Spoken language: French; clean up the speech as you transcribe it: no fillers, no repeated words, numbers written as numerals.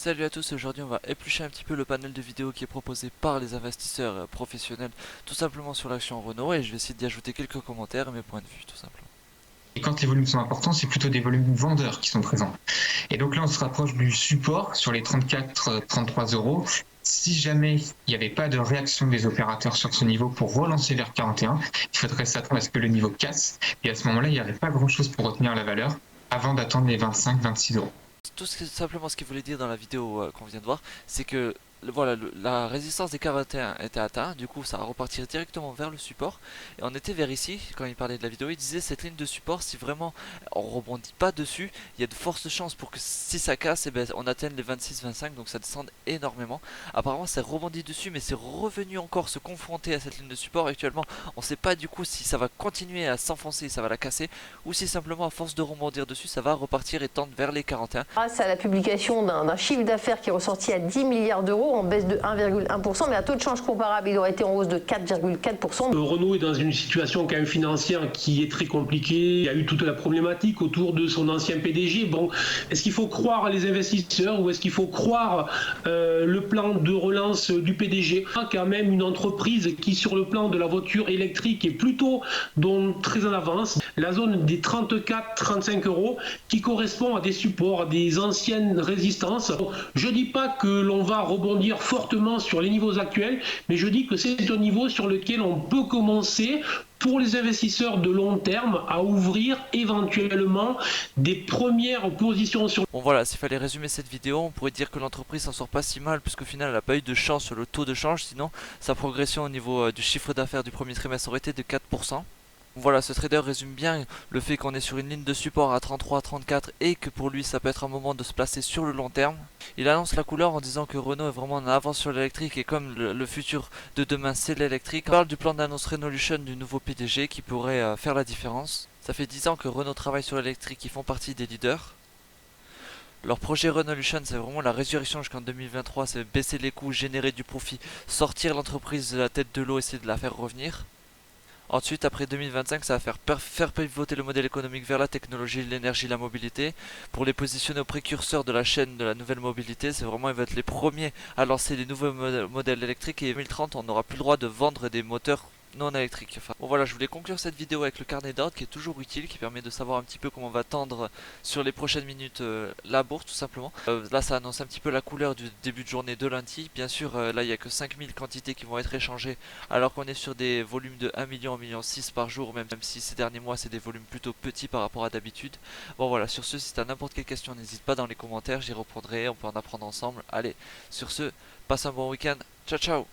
Salut à tous, aujourd'hui on va éplucher un petit peu le panel de vidéos qui est proposé par les investisseurs professionnels tout simplement sur l'action Renault et je vais essayer d'y ajouter quelques commentaires et mes points de vue tout simplement. Et quand les volumes sont importants, c'est plutôt des volumes vendeurs qui sont présents. Et donc là, on se rapproche du support sur les 34-33 euros. Si jamais il n'y avait pas de réaction des opérateurs sur ce niveau pour relancer vers 41, il faudrait s'attendre à ce que le niveau casse. Et à ce moment-là, il n'y aurait pas grand-chose pour retenir la valeur avant d'attendre les 25-26 euros. Simplement ce qu'il voulait dire dans la vidéo qu'on vient de voir, c'est que voilà, la résistance des 41 était atteinte, du coup ça va repartir directement vers le support. Et on était vers ici, quand il parlait de la vidéo, il disait cette ligne de support, si vraiment on rebondit pas dessus, il y a de fortes chances pour que si ça casse, eh ben, on atteigne les 26-25, donc ça descende énormément. Apparemment c'est rebondi dessus, mais c'est revenu encore se confronter à cette ligne de support. Actuellement, on sait pas du coup si ça va continuer à s'enfoncer, ça va la casser, ou si simplement à force de rebondir dessus, ça va repartir et tendre vers les 41. Grâce à la publication d'un chiffre d'affaires qui est ressorti à 10 milliards d'euros en baisse de 1,1%, mais à taux de change comparable, il aurait été en hausse de 4,4%. Renault est dans une situation quand même financière qui est très compliquée. Il y a eu toute la problématique autour de son ancien PDG. Bon, est-ce qu'il faut croire les investisseurs ou est-ce qu'il faut croire le plan de relance du PDG? Quand même une entreprise qui, sur le plan de la voiture électrique, est plutôt très en avance. La zone des 34-35 euros qui correspond à des supports, à des anciennes résistances. Je dis pas que l'on va rebondir fortement sur les niveaux actuels, mais je dis que c'est un niveau sur lequel on peut commencer pour les investisseurs de long terme à ouvrir éventuellement des premières positions sur... Bon voilà, s'il fallait résumer cette vidéo, on pourrait dire que l'entreprise s'en sort pas si mal puisqu'au final elle n'a pas eu de chance sur le taux de change, sinon sa progression au niveau du chiffre d'affaires du premier trimestre aurait été de 4%. Voilà, ce trader résume bien le fait qu'on est sur une ligne de support à 33-34 et que pour lui ça peut être un moment de se placer sur le long terme. Il annonce la couleur en disant que Renault est vraiment en avance sur l'électrique et comme le futur de demain c'est l'électrique. On parle du plan d'annonce Renaulution du nouveau PDG qui pourrait faire la différence. Ça fait 10 ans que Renault travaille sur l'électrique, ils font partie des leaders. Leur projet Renaulution, c'est vraiment la résurrection jusqu'en 2023, c'est baisser les coûts, générer du profit, sortir l'entreprise de la tête de l'eau, essayer de la faire revenir. Ensuite, après 2025, ça va faire pivoter le modèle économique vers la technologie, l'énergie, la mobilité. Pour les positionner au précurseur de la chaîne de la nouvelle mobilité, c'est vraiment, ils vont être les premiers à lancer les nouveaux modèles électriques. Et en 2030, on n'aura plus le droit de vendre des moteurs non électriques. Enfin, bon voilà, je voulais conclure cette vidéo avec le carnet d'ordre qui est toujours utile, qui permet de savoir un petit peu comment va tendre sur les prochaines minutes la bourse tout simplement. Là ça annonce un petit peu la couleur du début de journée de lundi. Bien sûr là il n'y a que 5000 quantités qui vont être échangées alors qu'on est sur des volumes de 1 million, 1,6 million par jour, même si ces derniers mois c'est des volumes plutôt petits par rapport à d'habitude. Bon voilà, sur ce, si tu as n'importe quelle question, n'hésite pas dans les commentaires, j'y reprendrai, on peut en apprendre ensemble. Allez, sur ce, passe un bon week-end, ciao ciao.